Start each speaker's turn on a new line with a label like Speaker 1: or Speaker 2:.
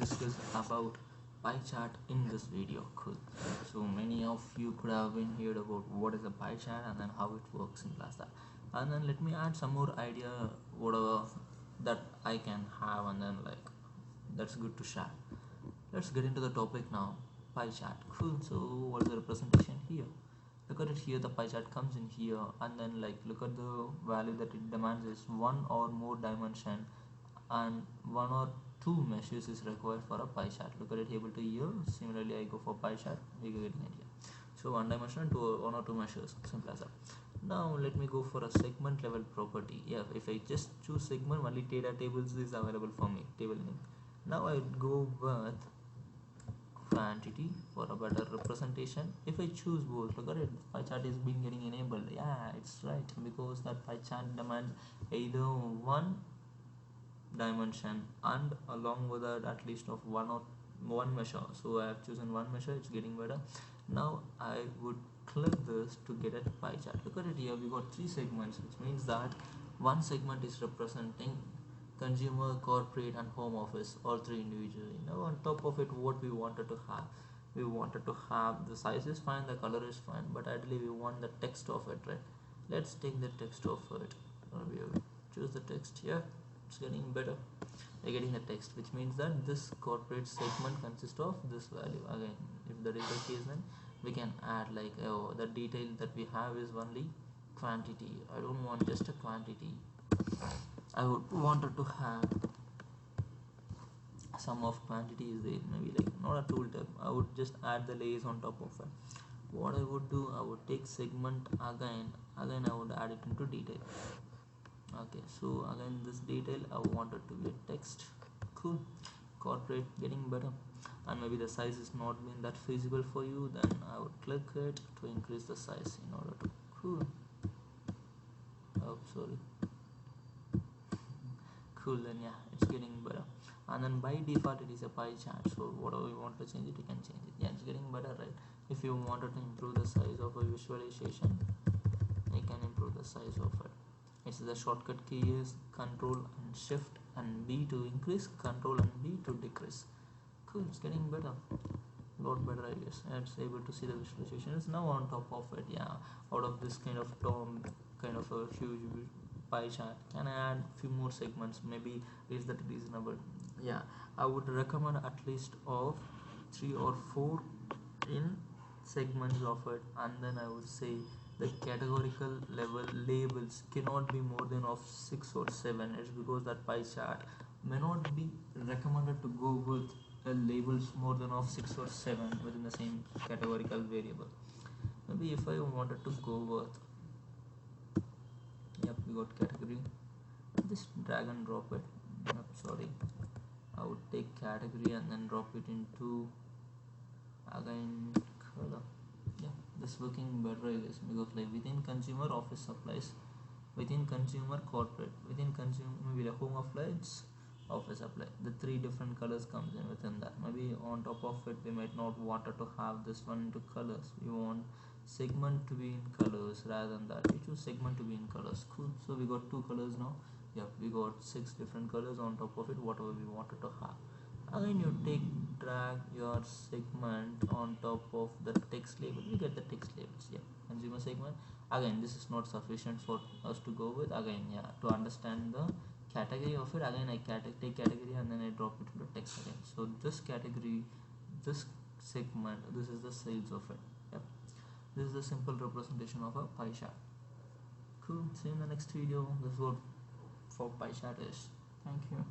Speaker 1: discuss about pie chart in this video. Cool. So many of you could have been heard about what is a pie chart and then how it works in class. And then let me add some more idea whatever that I can have, and then like that's good to share. Let's get into the topic now. Pie chart. Cool. So what is the representation here? Look at it here. The pie chart comes in here, and then like look at the value that it demands is one or more dimension, and one or two meshes is required for a pie chart. Look at it able to here. Similarly, I go for pie chart. We get it here. So one dimension and one or two meshes. Simple as that. Now let me go for a segment level property. Yeah, if I just choose segment, only data tables is available for me. Table name. Now I go with quantity for a better representation. If I choose both, look at it, pie chart is being getting enabled. Yeah, it's right, because that pie chart demands either one dimension and along with that at least of one measure. So I have chosen one measure. It's getting better. Now I would click this to get a pie chart. Look at it here, we got three segments, which means that one segment is representing consumer, corporate and home office, all three individually. Now on top of it, what we wanted to have the size is fine, the color is fine, but ideally we want the text of it, right? Let's take the text of it. We choose the text here. It's getting better. We're getting the text, which means that this corporate segment consists of this value. Again, if that is the case, then we can add like, oh, the detail that we have is only quantity. I don't want just a quantity. I would wanted to have some of quantity is there, maybe like not a tool tab. I would just add the layers on top of it. What I would do, I would take segment again I would add it into detail. Okay, so again this detail I wanted to be a text. Cool. Corporate, getting better. And maybe the size is not been that feasible for you, then I would click it to increase the size in order to. Cool. Oh, sorry. Cool, then yeah, it's getting better. And then by default it is a pie chart, so whatever you want to change it, you can change it. Yeah, it's getting better, right? If you wanted to improve the size of a visualization, you can improve the size of it. It's the shortcut key is Control and Shift and B to increase, Control and B to decrease. Cool, it's getting better. Lot better, I guess. And it's able to see the visualization. It's now on top of it. Yeah, out of this kind of term, kind of a huge pie chart, can I add few more segments? Maybe is that reasonable? Yeah, I would recommend at least of 3 or 4 in segments of it, and then I would say the categorical level labels cannot be more than of 6 or 7. It's because that pie chart may not be recommended to go with labels more than of 6 or 7 within the same categorical variable. Maybe if I wanted to go with, yep, we got category, just drag and drop it. Yep, sorry, I would take category and then drop it into again color. Yeah, this working better, I guess, because like within consumer office supplies, within consumer corporate, within consumer maybe the home appliance office supply, the 3 different colors comes in within that. Maybe on top of it we might not wanted to have this one into colors. We want segment to be in colors rather than that. We choose segment to be in colors. Cool. So we got 2 colors now. Yeah, we got 6 different colors on top of it, whatever we wanted to have. Again you drag your segment on top of the text label, you get the text labels. Yeah, consumer segment. Again this is not sufficient for us to go with. Again, yeah, to understand the category of it, again I take category and then I drop it to the text again. So this category, this segment, this is the sales of it. Yep, this is the simple representation of a pie chart. Cool. See you in the next video. This is what for pie chart is. Thank you.